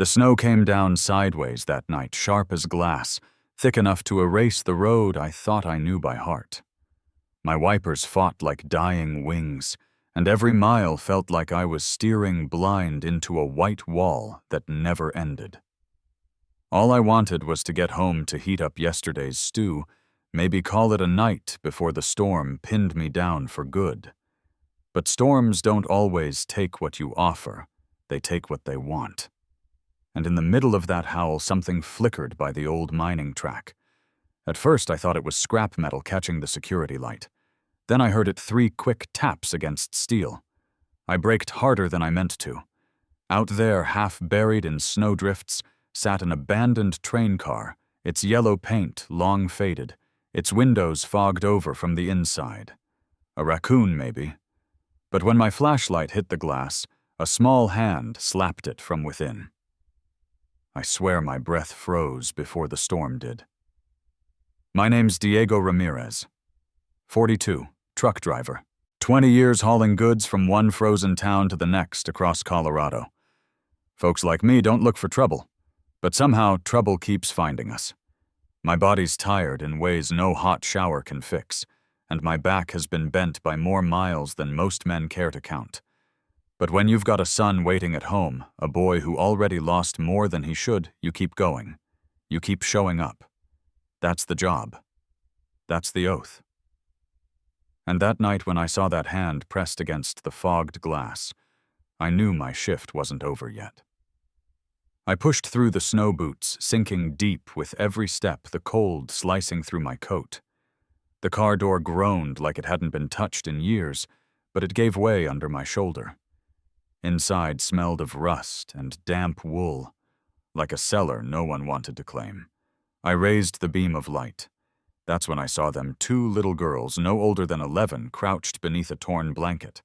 The snow came down sideways that night, sharp as glass, thick enough to erase the road I thought I knew by heart. My wipers fought like dying wings, and every mile felt like I was steering blind into a white wall that never ended. All I wanted was to get home to heat up yesterday's stew, maybe call it a night before the storm pinned me down for good. But storms don't always take what you offer, they take what they want. And in the middle of that howl, something flickered by the old mining track. At first I thought it was scrap metal catching the security light. Then I heard it 3 quick taps against steel. I braked harder than I meant to. Out there, half buried in snowdrifts, sat an abandoned train car, its yellow paint long faded, its windows fogged over from the inside. A raccoon, maybe. But when my flashlight hit the glass, a small hand slapped it from within. I swear my breath froze before the storm did. My name's Diego Ramirez. 42, truck driver. 20 years hauling goods from one frozen town to the next across Colorado. Folks like me don't look for trouble, but somehow trouble keeps finding us. My body's tired in ways no hot shower can fix, and my back has been bent by more miles than most men care to count. But when you've got a son waiting at home, a boy who already lost more than he should, you keep going. You keep showing up. That's the job. That's the oath. And that night when I saw that hand pressed against the fogged glass, I knew my shift wasn't over yet. I pushed through the snow boots, sinking deep with every step, the cold slicing through my coat. The car door groaned like it hadn't been touched in years, but it gave way under my shoulder. Inside smelled of rust and damp wool, like a cellar no one wanted to claim. I raised the beam of light. That's when I saw them, 2 little girls, no older than 11, crouched beneath a torn blanket.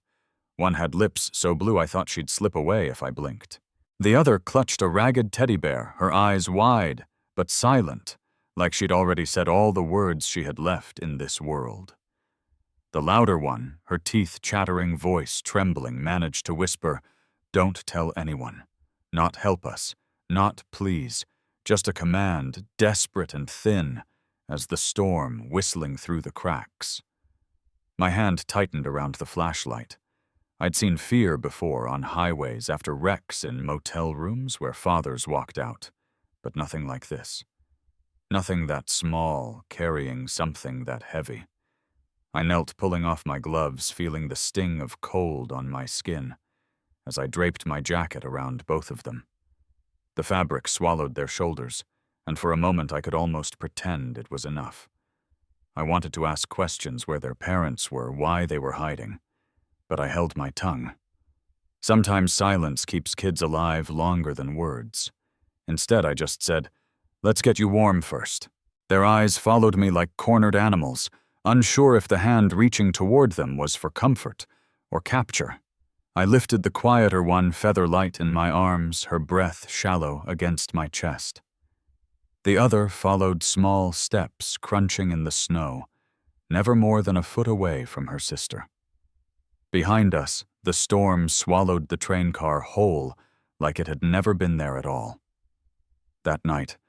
One had lips so blue I thought she'd slip away if I blinked. The other clutched a ragged teddy bear, her eyes wide, but silent, like she'd already said all the words she had left in this world. The louder one, her teeth chattering, voice trembling, managed to whisper, "Don't tell anyone. Not help us. Not please. Just a command, desperate and thin, as the storm whistling through the cracks." My hand tightened around the flashlight. I'd seen fear before on highways after wrecks in motel rooms where fathers walked out, but nothing like this. Nothing that small, carrying something that heavy. I knelt, pulling off my gloves, feeling the sting of cold on my skin, as I draped my jacket around both of them. The fabric swallowed their shoulders, and for a moment I could almost pretend it was enough. I wanted to ask questions where their parents were, why they were hiding, but I held my tongue. Sometimes silence keeps kids alive longer than words. Instead, I just said, "Let's get you warm first." Their eyes followed me like cornered animals, unsure if the hand reaching toward them was for comfort or capture. I lifted the quieter one, feather light in my arms, her breath shallow against my chest. The other followed small steps, crunching in the snow, never more than a foot away from her sister. Behind us, the storm swallowed the train car whole, like it had never been there at all. That night,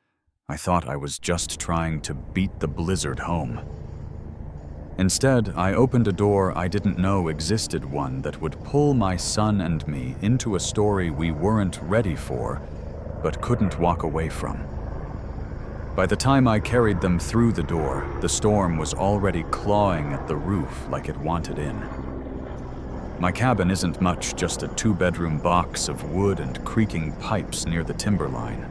I thought I was just trying to beat the blizzard home. Instead, I opened a door I didn't know existed, one that would pull my son and me into a story we weren't ready for, but couldn't walk away from. By the time I carried them through the door, the storm was already clawing at the roof like it wanted in. My cabin isn't much, just a 2-bedroom box of wood and creaking pipes near the timberline.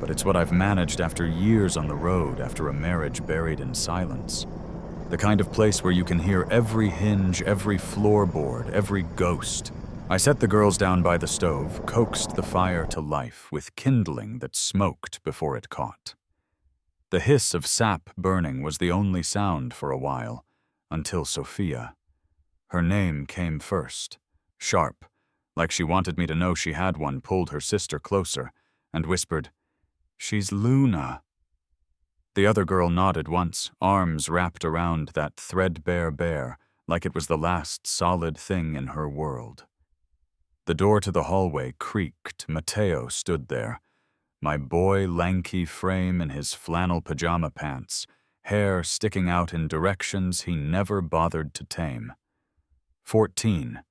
But it's what I've managed after years on the road, after a marriage buried in silence. The kind of place where you can hear every hinge, every floorboard, every ghost. I set the girls down by the stove, coaxed the fire to life with kindling that smoked before it caught. The hiss of sap burning was the only sound for a while, until Sophia. Her name came first, sharp, like she wanted me to know she had one, pulled her sister closer, and whispered, "She's Luna." The other girl nodded once, arms wrapped around that threadbare bear, like it was the last solid thing in her world. The door to the hallway creaked. Mateo stood there, my boy lanky frame in his flannel pajama pants, hair sticking out in directions he never bothered to tame. 14,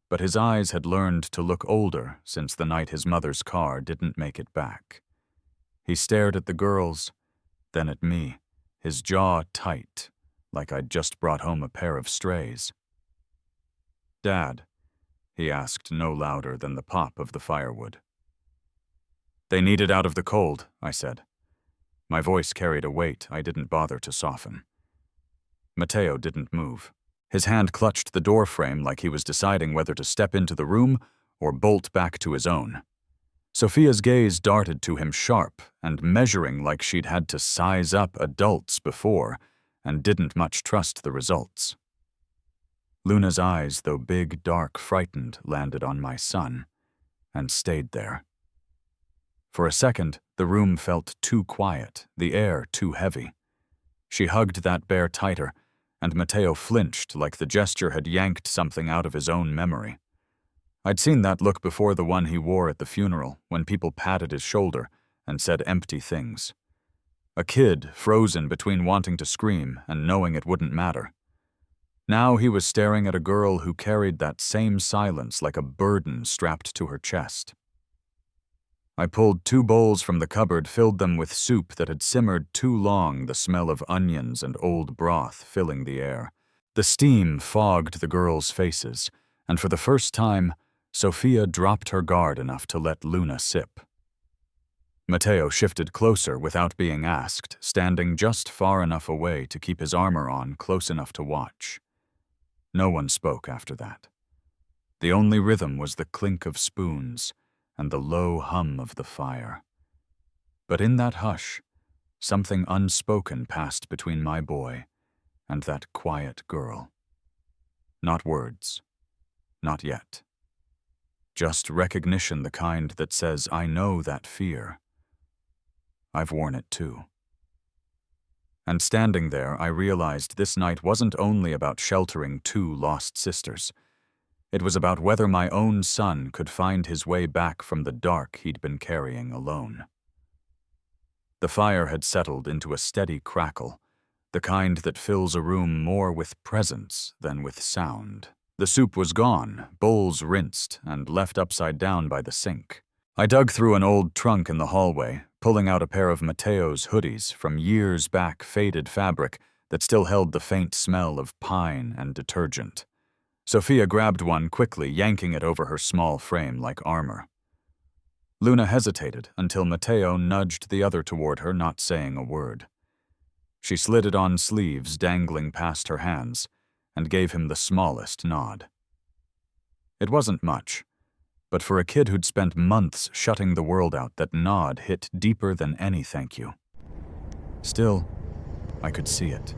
but his eyes had learned to look older since the night his mother's car didn't make it back. He stared at the girls, then at me, his jaw tight, like I'd just brought home a pair of strays. "Dad," he asked no louder than the pop of the firewood. "They need it out of the cold," I said. My voice carried a weight I didn't bother to soften. Mateo didn't move. His hand clutched the door frame like he was deciding whether to step into the room or bolt back to his own. Sophia's gaze darted to him sharp and measuring like she'd had to size up adults before and didn't much trust the results. Luna's eyes, though big, dark, frightened, landed on my son and stayed there. For a second, the room felt too quiet, the air too heavy. She hugged that bear tighter, and Mateo flinched like the gesture had yanked something out of his own memory. I'd seen that look before, the one he wore at the funeral, when people patted his shoulder and said empty things. A kid frozen between wanting to scream and knowing it wouldn't matter. Now he was staring at a girl who carried that same silence like a burden strapped to her chest. I pulled 2 bowls from the cupboard, filled them with soup that had simmered too long, the smell of onions and old broth filling the air. The steam fogged the girls' faces, and for the first time, Sophia dropped her guard enough to let Luna sip. Mateo shifted closer without being asked, standing just far enough away to keep his armor on, close enough to watch. No one spoke after that. The only rhythm was the clink of spoons and the low hum of the fire. But in that hush, something unspoken passed between my boy and that quiet girl. Not words. Not yet. Just recognition, the kind that says, I know that fear. I've worn it too. And standing there, I realized this night wasn't only about sheltering 2 lost sisters. It was about whether my own son could find his way back from the dark he'd been carrying alone. The fire had settled into a steady crackle, the kind that fills a room more with presence than with sound. The soup was gone, bowls rinsed and left upside down by the sink. I dug through an old trunk in the hallway, pulling out a pair of Mateo's hoodies from years back, faded fabric that still held the faint smell of pine and detergent. Sophia grabbed one quickly, yanking it over her small frame like armor. Luna hesitated until Mateo nudged the other toward her, not saying a word. She slid it on sleeves dangling past her hands and gave him the smallest nod. It wasn't much, but for a kid who'd spent months shutting the world out, that nod hit deeper than any thank you. Still, I could see it.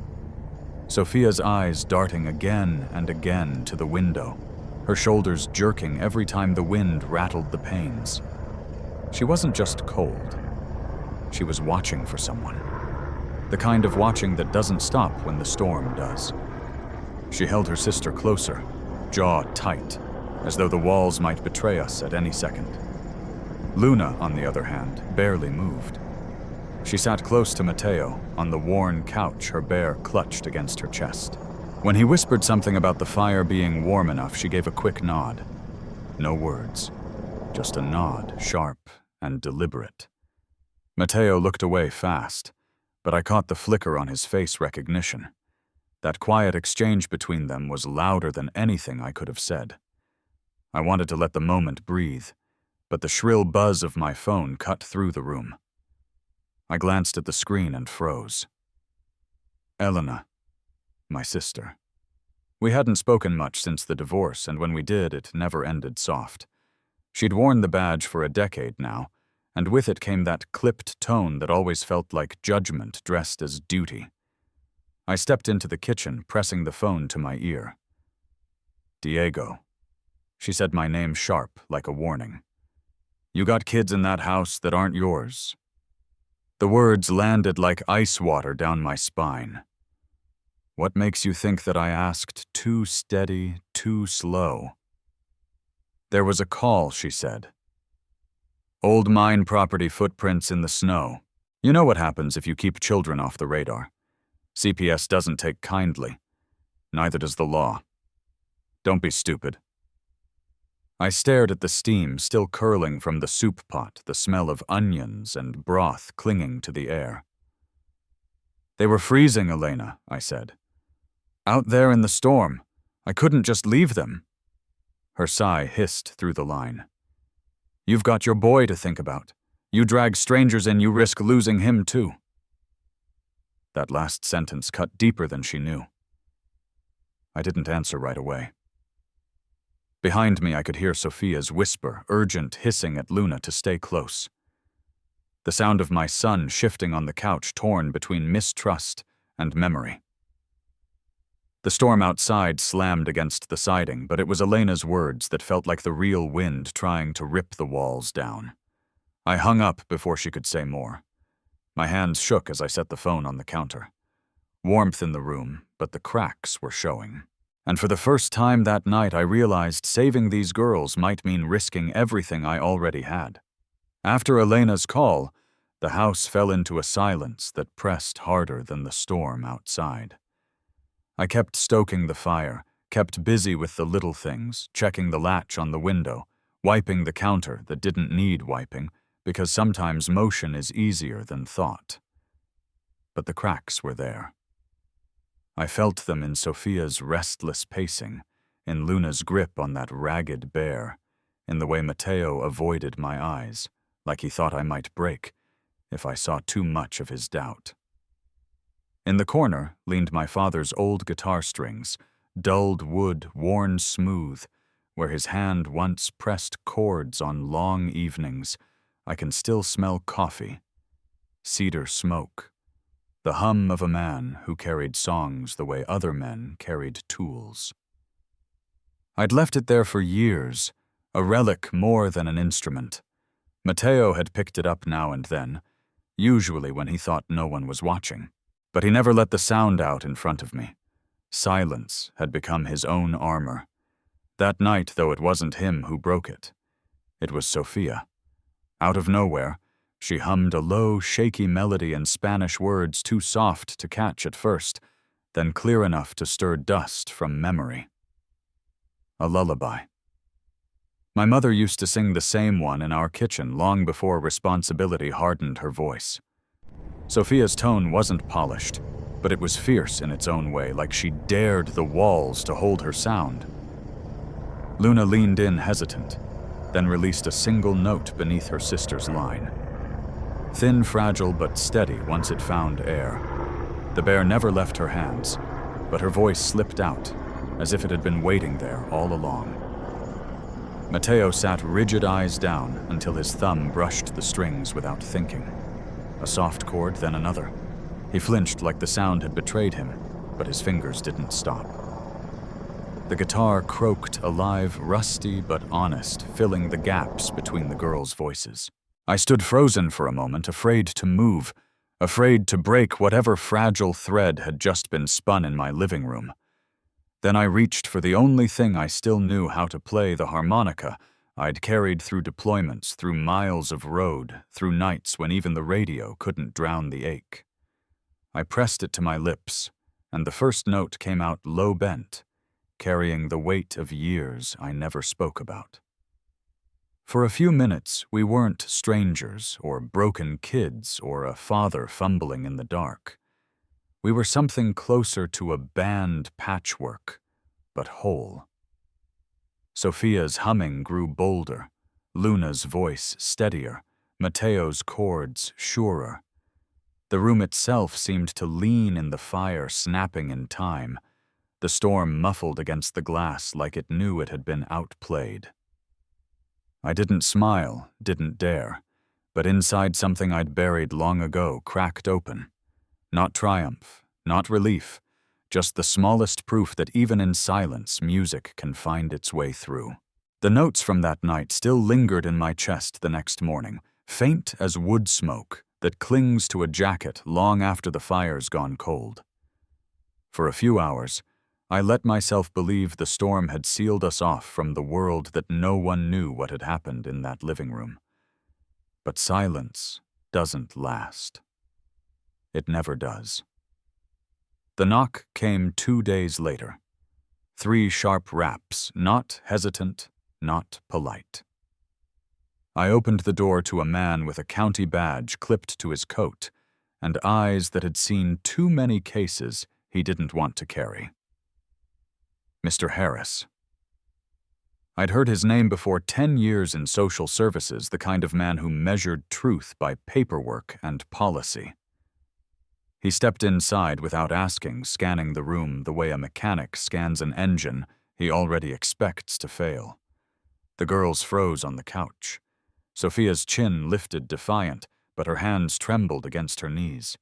Sophia's eyes darting again and again to the window, her shoulders jerking every time the wind rattled the panes. She wasn't just cold. She was watching for someone. The kind of watching that doesn't stop when the storm does. She held her sister closer, jaw tight, as though the walls might betray us at any second. Luna, on the other hand, barely moved. She sat close to Mateo, on the worn couch, her bear clutched against her chest. When he whispered something about the fire being warm enough, she gave a quick nod. No words, just a nod, sharp and deliberate. Mateo looked away fast, but I caught the flicker on his face recognition. That quiet exchange between them was louder than anything I could have said. I wanted to let the moment breathe, but the shrill buzz of my phone cut through the room. I glanced at the screen and froze. Elena, my sister. We hadn't spoken much since the divorce, and when we did, it never ended soft. She'd worn the badge for a decade now, and with it came that clipped tone that always felt like judgment dressed as duty. I stepped into the kitchen, pressing the phone to my ear. Diego. She said my name sharp, like a warning. You got kids in that house that aren't yours. The words landed like ice water down my spine. What makes you think that I asked too steady, too slow? There was a call, she said. Old mine property footprints in the snow. You know what happens if you keep children off the radar. CPS doesn't take kindly. Neither does the law. Don't be stupid. I stared at the steam still curling from the soup pot, the smell of onions and broth clinging to the air. They were freezing, Elena, I said. Out there in the storm. I couldn't just leave them. Her sigh hissed through the line. You've got your boy to think about. You drag strangers in, you risk losing him too. That last sentence cut deeper than she knew. I didn't answer right away. Behind me, I could hear Sophia's whisper, urgent hissing at Luna to stay close. The sound of my son shifting on the couch, torn between mistrust and memory. The storm outside slammed against the siding, but it was Elena's words that felt like the real wind trying to rip the walls down. I hung up before she could say more. My hands shook as I set the phone on the counter. Warmth in the room, but the cracks were showing. And for the first time that night, I realized saving these girls might mean risking everything I already had. After Elena's call, the house fell into a silence that pressed harder than the storm outside. I kept stoking the fire, kept busy with the little things, checking the latch on the window, wiping the counter that didn't need wiping, because sometimes motion is easier than thought. But the cracks were there. I felt them in Sophia's restless pacing, in Luna's grip on that ragged bear, in the way Matteo avoided my eyes, like he thought I might break if I saw too much of his doubt. In the corner leaned my father's old guitar strings, dulled wood worn smooth, where his hand once pressed chords on long evenings. I can still smell coffee, cedar smoke, the hum of a man who carried songs the way other men carried tools. I'd left it there for years, a relic more than an instrument. Matteo had picked it up now and then, usually when he thought no one was watching, but he never let the sound out in front of me. Silence had become his own armor. That night, though, it wasn't him who broke it. It was Sophia. Out of nowhere, she hummed a low, shaky melody in Spanish words too soft to catch at first, then clear enough to stir dust from memory. A lullaby. My mother used to sing the same one in our kitchen long before responsibility hardened her voice. Sophia's tone wasn't polished, but it was fierce in its own way, like she dared the walls to hold her sound. Luna leaned in hesitant, then released a single note beneath her sister's line. Thin, fragile, but steady once it found air. The bear never left her hands, but her voice slipped out, as if it had been waiting there all along. Matteo sat rigid eyes down until his thumb brushed the strings without thinking. A soft chord, then another. He flinched like the sound had betrayed him, but his fingers didn't stop. The guitar croaked alive, rusty but honest, filling the gaps between the girls' voices. I stood frozen for a moment, afraid to move, afraid to break whatever fragile thread had just been spun in my living room. Then I reached for the only thing I still knew how to play, the harmonica I'd carried through deployments, through miles of road, through nights when even the radio couldn't drown the ache. I pressed it to my lips, and the first note came out low-bent, carrying the weight of years I never spoke about. For a few minutes, we weren't strangers or broken kids or a father fumbling in the dark. We were something closer to a band patchwork, but whole. Sophia's humming grew bolder, Luna's voice steadier, Matteo's chords surer. The room itself seemed to lean in the fire, snapping in time. The storm muffled against the glass like it knew it had been outplayed. I didn't smile, didn't dare, but inside something I'd buried long ago cracked open. Not triumph, not relief, just the smallest proof that even in silence, music can find its way through. The notes from that night still lingered in my chest the next morning, faint as wood smoke that clings to a jacket long after the fire's gone cold. For a few hours, I let myself believe the storm had sealed us off from the world, that no one knew what had happened in that living room. But silence doesn't last. It never does. The knock came 2 days later. 3 sharp raps, not hesitant, not polite. I opened the door to a man with a county badge clipped to his coat and eyes that had seen too many cases he didn't want to carry. Mr. Harris. I'd heard his name before. 10 years in social services, the kind of man who measured truth by paperwork and policy. He stepped inside without asking, scanning the room the way a mechanic scans an engine he already expects to fail. The girls froze on the couch. Sophia's chin lifted defiant, but her hands trembled against her knees.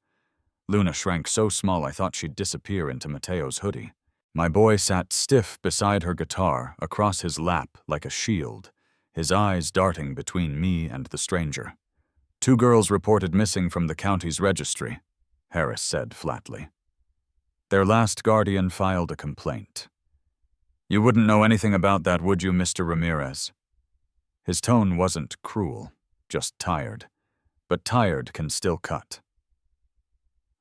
Luna shrank so small I thought she'd disappear into Mateo's hoodie. My boy sat stiff beside her guitar, across his lap like a shield, his eyes darting between me and the stranger. 2 girls reported missing from the county's registry, Harris said flatly. Their last guardian filed a complaint. You wouldn't know anything about that, would you, Mr. Ramirez? His tone wasn't cruel, just tired. But tired can still cut.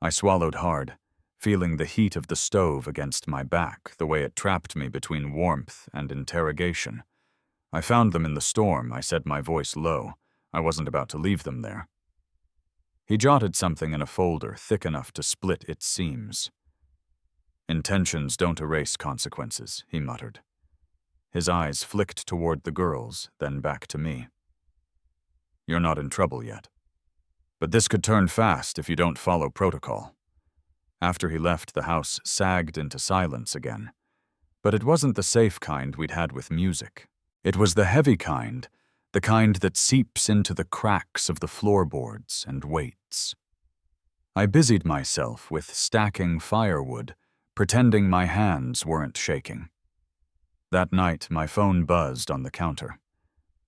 I swallowed hard, feeling the heat of the stove against my back, the way it trapped me between warmth and interrogation. I found them in the storm, I said, my voice low. I wasn't about to leave them there. He jotted something in a folder thick enough to split its seams. Intentions don't erase consequences, he muttered. His eyes flicked toward the girls, then back to me. You're not in trouble yet. But this could turn fast if you don't follow protocol. After he left, the house sagged into silence again. But it wasn't the safe kind we'd had with music. It was the heavy kind, the kind that seeps into the cracks of the floorboards and waits. I busied myself with stacking firewood, pretending my hands weren't shaking. That night, my phone buzzed on the counter.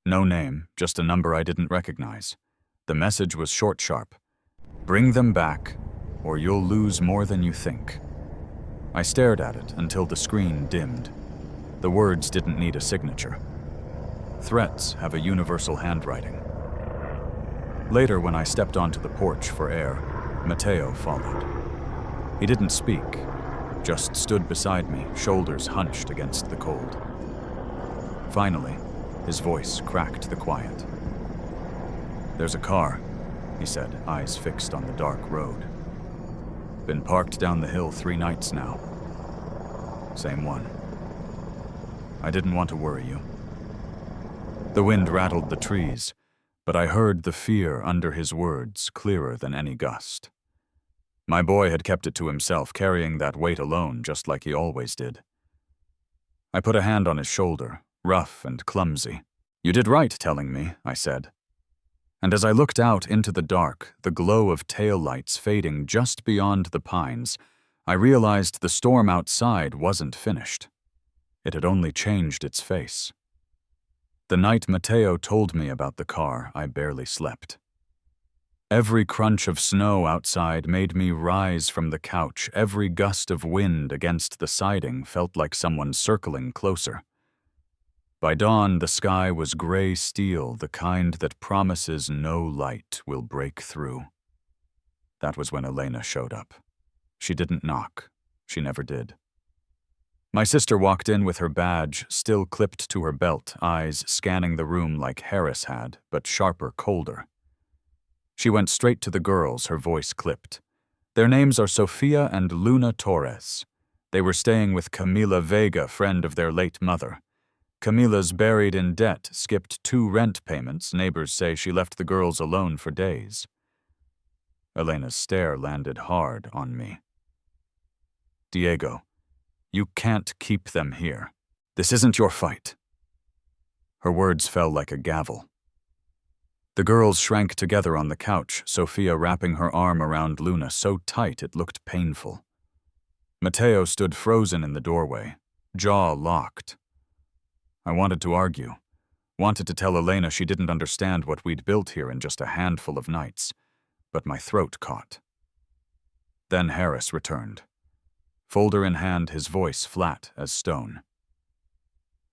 No name, just a number I didn't recognize. The message was short, sharp. Bring them back, or you'll lose more than you think. I stared at it until the screen dimmed. The words didn't need a signature. Threats have a universal handwriting. Later, when I stepped onto the porch for air, Mateo followed. He didn't speak, just stood beside me, shoulders hunched against the cold. Finally, his voice cracked the quiet. There's a car, he said, eyes fixed on the dark road. Been parked down the hill 3 nights now. Same one. I didn't want to worry you. The wind rattled the trees, but I heard the fear under his words clearer than any gust. My boy had kept it to himself, carrying that weight alone, just like he always did. I put a hand on his shoulder, rough and clumsy. You did right telling me, I said. And as I looked out into the dark, the glow of taillights fading just beyond the pines, I realized the storm outside wasn't finished. It had only changed its face. The night Mateo told me about the car, I barely slept. Every crunch of snow outside made me rise from the couch. Every gust of wind against the siding felt like someone circling closer. By dawn, the sky was gray steel, the kind that promises no light will break through. That was when Elena showed up. She didn't knock. She never did. My sister walked in with her badge still clipped to her belt, eyes scanning the room like Harris had, but sharper, colder. She went straight to the girls, her voice clipped. Their names are Sofia and Luna Torres. They were staying with Camila Vega, friend of their late mother. Camila's buried in debt, skipped 2 rent payments. Neighbors say she left the girls alone for days. Elena's stare landed hard on me. Diego, you can't keep them here. This isn't your fight. Her words fell like a gavel. The girls shrank together on the couch, Sofia wrapping her arm around Luna so tight it looked painful. Mateo stood frozen in the doorway, jaw locked. I wanted to argue, wanted to tell Elena she didn't understand what we'd built here in just a handful of nights, but my throat caught. Then Harris returned. Folder in hand, his voice flat as stone.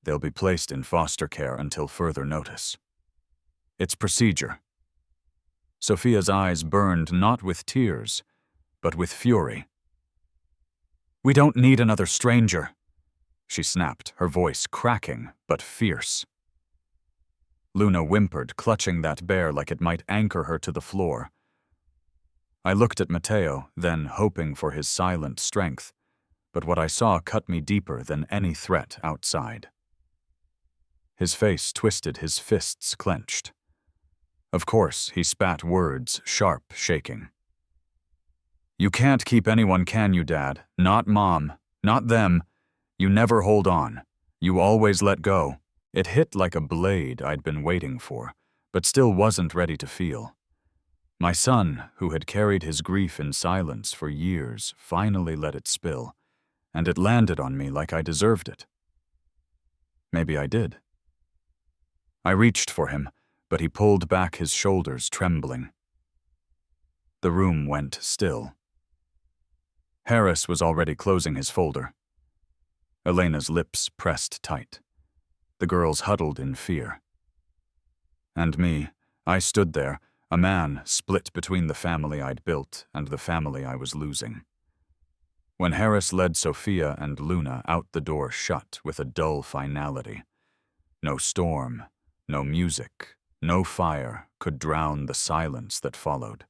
They'll be placed in foster care until further notice. It's procedure. Sophia's eyes burned not with tears, but with fury. We don't need another stranger, she snapped, her voice cracking but fierce. Luna whimpered, clutching that bear like it might anchor her to the floor. I looked at Matteo, then hoping for his silent strength, but what I saw cut me deeper than any threat outside. His face twisted, his fists clenched. Of course, he spat words, sharp, shaking. You can't keep anyone, can you, Dad? Not Mom. Not them. You never hold on. You always let go. It hit like a blade I'd been waiting for, but still wasn't ready to feel. My son, who had carried his grief in silence for years, finally let it spill, and it landed on me like I deserved it. Maybe I did. I reached for him, but he pulled back, his shoulders trembling. The room went still. Harris was already closing his folder. Elena's lips pressed tight. The girls huddled in fear. And me, I stood there, a man split between the family I'd built and the family I was losing. When Harris led Sophia and Luna out, the door shut with a dull finality. No storm, no music, no fire could drown the silence that followed.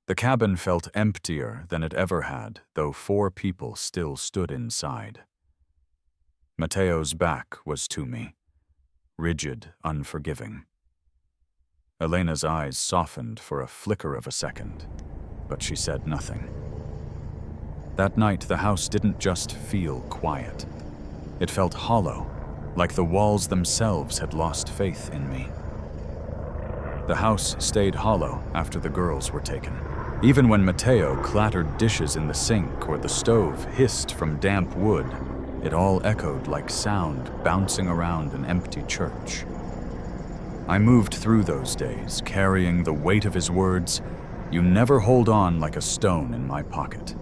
The cabin felt emptier than it ever had, though 4 people still stood inside. Matteo's back was to me, rigid, unforgiving. Elena's eyes softened for a flicker of a second, but she said nothing. That night, the house didn't just feel quiet. It felt hollow, like the walls themselves had lost faith in me. The house stayed hollow after the girls were taken. Even when Matteo clattered dishes in the sink or the stove hissed from damp wood, it all echoed like sound bouncing around an empty church. I moved through those days, carrying the weight of his words, "You never hold on," like a stone in my pocket.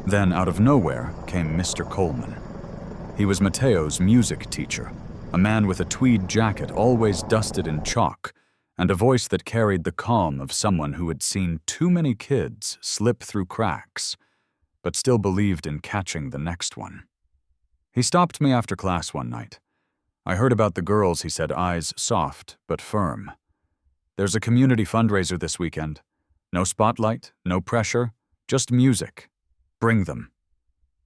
Then, out of nowhere, came Mr. Coleman. He was Matteo's music teacher, a man with a tweed jacket always dusted in chalk, and a voice that carried the calm of someone who had seen too many kids slip through cracks, but still believed in catching the next one. He stopped me after class one night. I heard about the girls, he said, eyes soft but firm. There's a community fundraiser this weekend. No spotlight, no pressure, just music. Bring them.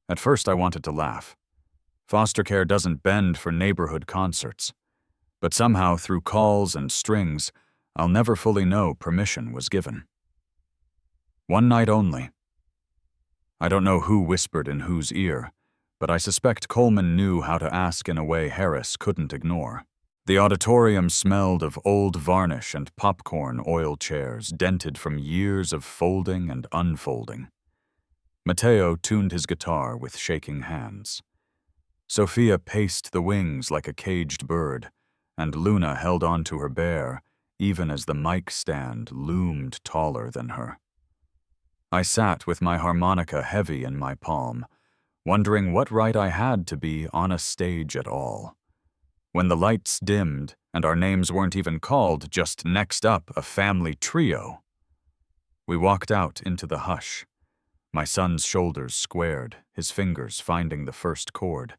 At first I wanted to laugh. Foster care doesn't bend for neighborhood concerts. But somehow, through calls and strings, I'll never fully know, permission was given. One night only. I don't know who whispered in whose ear, but I suspect Coleman knew how to ask in a way Harris couldn't ignore. The auditorium smelled of old varnish and popcorn oil chairs dented from years of folding and unfolding. Matteo tuned his guitar with shaking hands. Sophia paced the wings like a caged bird, and Luna held on to her bear, even as the mic stand loomed taller than her. I sat with my harmonica heavy in my palm, wondering what right I had to be on a stage at all. When the lights dimmed and our names weren't even called, just next up, a family trio. We walked out into the hush. My son's shoulders squared, his fingers finding the first chord.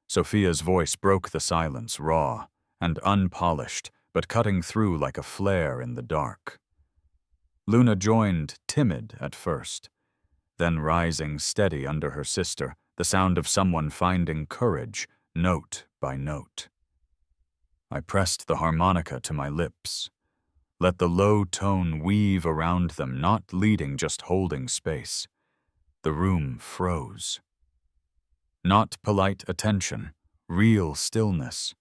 Sophia's voice broke the silence, raw and unpolished, but cutting through like a flare in the dark. Luna joined, timid at first, then rising steady under her sister, the sound of someone finding courage, note by note. I pressed the harmonica to my lips, let the low tone weave around them, not leading, just holding space. The room froze. Not polite attention, real stillness,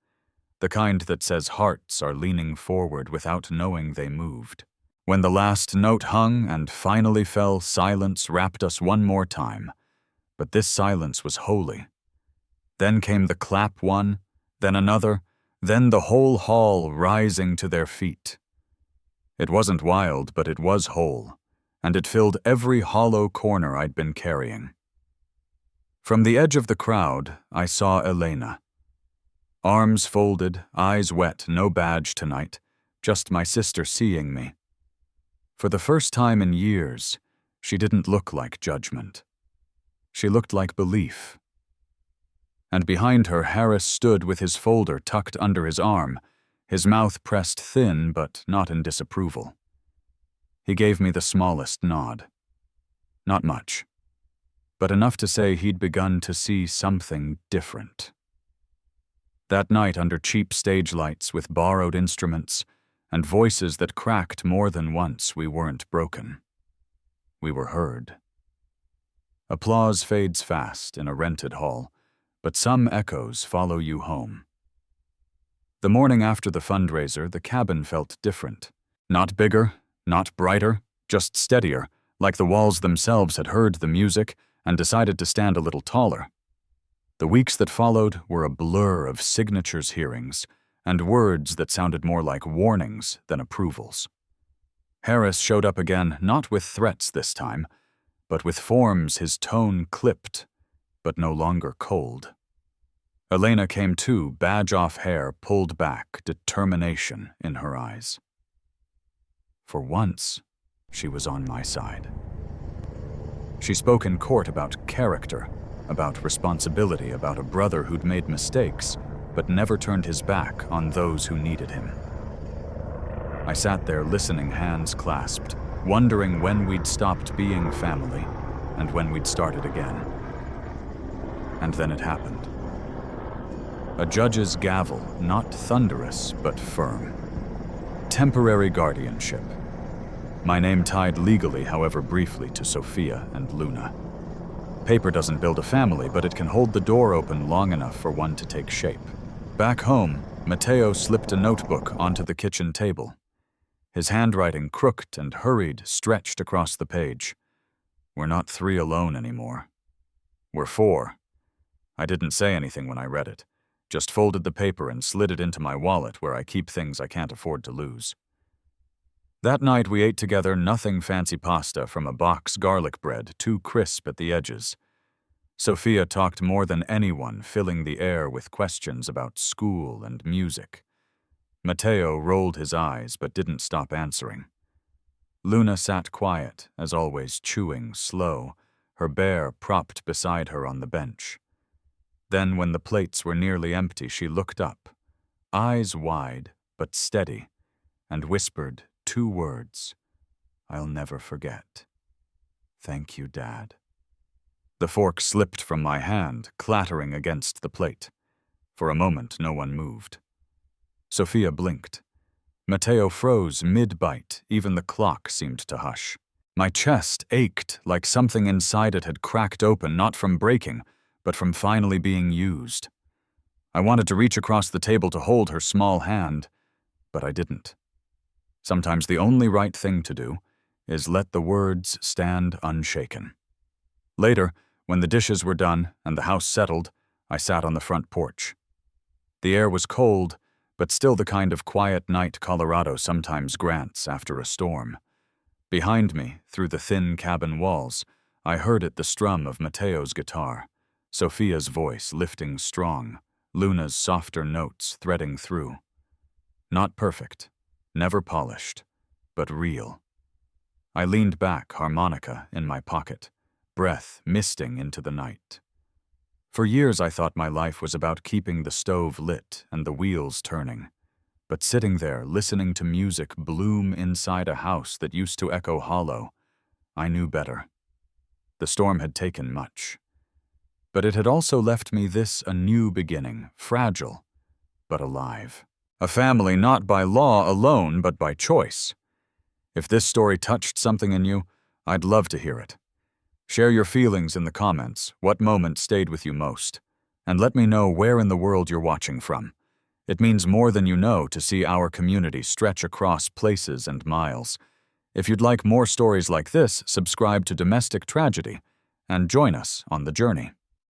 the kind that says hearts are leaning forward without knowing they moved. When the last note hung and finally fell, silence wrapped us one more time. But this silence was holy. Then came the clap one, then another, then the whole hall rising to their feet. It wasn't wild, but it was whole, and it filled every hollow corner I'd been carrying. From the edge of the crowd, I saw Elena. Arms folded, eyes wet, no badge tonight, just my sister seeing me. For the first time in years, she didn't look like judgment. She looked like belief. And behind her, Harris stood with his folder tucked under his arm, his mouth pressed thin but not in disapproval. He gave me the smallest nod. Not much, but enough to say he'd begun to see something different. That night, under cheap stage lights with borrowed instruments and voices that cracked more than once, we weren't broken. We were heard. Applause fades fast in a rented hall, but some echoes follow you home. The morning after the fundraiser, the cabin felt different. Not bigger, not brighter, just steadier, like the walls themselves had heard the music and decided to stand a little taller. The weeks that followed were a blur of signatures hearings and words that sounded more like warnings than approvals. Harris showed up again, not with threats this time, but with forms his tone clipped, but no longer cold. Elena came too, badge off hair pulled back, determination in her eyes. For once, she was on my side. She spoke in court about character, about responsibility, about a brother who'd made mistakes, but never turned his back on those who needed him. I sat there listening, hands clasped, wondering when we'd stopped being family and when we'd started again. And then it happened. A judge's gavel, not thunderous, but firm. Temporary guardianship. My name tied legally, however briefly, to Sophia and Luna. Paper doesn't build a family, but it can hold the door open long enough for one to take shape. Back home, Mateo slipped a notebook onto the kitchen table. His handwriting, crooked and hurried, stretched across the page. We're not 3 alone anymore. We're 4. I didn't say anything when I read it, just folded the paper and slid it into my wallet where I keep things I can't afford to lose. That night we ate together nothing fancy pasta from a box garlic bread, too crisp at the edges. Sophia talked more than anyone, filling the air with questions about school and music. Mateo rolled his eyes but didn't stop answering. Luna sat quiet, as always, chewing slow, her bear propped beside her on the bench. Then, when the plates were nearly empty, she looked up, eyes wide but steady, and whispered 2 words, "I'll never forget. Thank you, Dad." The fork slipped from my hand, clattering against the plate. For a moment, no one moved. Sophia blinked. Mateo froze mid-bite, even the clock seemed to hush. My chest ached like something inside it had cracked open, not from breaking, but from finally being used. I wanted to reach across the table to hold her small hand, but I didn't. Sometimes the only right thing to do is let the words stand unshaken. Later, when the dishes were done and the house settled, I sat on the front porch. The air was cold, but still the kind of quiet night Colorado sometimes grants after a storm. Behind me, through the thin cabin walls, I heard it the strum of Mateo's guitar, Sophia's voice lifting strong, Luna's softer notes threading through. Not perfect, never polished, but real. I leaned back, harmonica in my pocket, breath misting into the night. For years I thought my life was about keeping the stove lit and the wheels turning. But sitting there, listening to music bloom inside a house that used to echo hollow, I knew better. The storm had taken much. But it had also left me a new beginning, fragile, but alive. A family not by law alone, but by choice. If this story touched something in you, I'd love to hear it. Share your feelings in the comments, what moment stayed with you most, and let me know where in the world you're watching from. It means more than you know to see our community stretch across places and miles. If you'd like more stories like this, subscribe to Domestic Tragedy and join us on the journey.